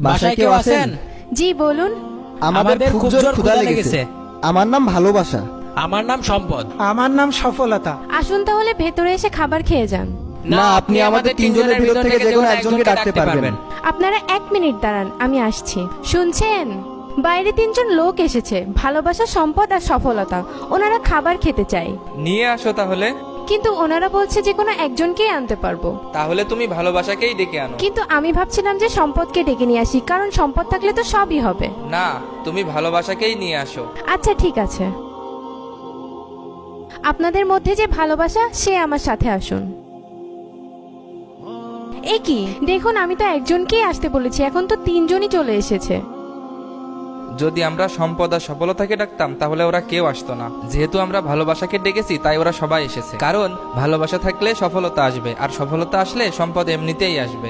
বাসায় কেউ আছেন? জি বলুন। আমাদের খুব জোর ক্ষুধা লেগেছে। আমার নাম ভালোবাসা। আমার নাম সম্পদ। আমার নাম সফলতা। আসুন তাহলে ভেতরে এসে খাবার খেয়ে যান। না, আপনি আমাদের তিনজনের ভিতর থেকে যে কোনো একজনকে ডাকতে পারবেন। আপনারা 1 মিনিট দাঁড়ান, আমি আসছি। শুনছেন, বাইরে 3 জন লোক এসেছে, ভালোবাসা, সম্পদ আর সফলতা। ওনারা খাবার খেতে চায়, নিয়ে আসো তাহলে। কিন্তু ওনারা বলছে যে কোনো একজনকেই আনতে পারবো। তাহলে তুমি ভালোবাসাকেই ডেকে আনো। কিন্তু আমি ভাবছিলাম যে সম্পদকে ডেকে নিয়ে আসি, কারণ সম্পদ থাকলে তো সবই হবে। না, তুমি ভালোবাসাকেই নিয়ে আসো। আচ্ছা ঠিক আছে, আপনাদের মধ্যে যে ভালোবাসা সে আমার সাথে আসুন। এ কি দেখুন, আমি তো একজনকেই আসতে বলেছি, এখন তো 3 জনই চলে এসেছে। যদি আমরা সম্পদ আর সফলতাকে ডাকতাম তাহলে ওরা কেউ আসতো না। যেহেতু আমরা ভালোবাসাকে ডেকেছি তাই ওরা সবাই এসেছে, কারণ ভালোবাসা থাকলে সফলতা আসবে, আর সফলতা আসলে সম্পদ এমনিতেই আসবে।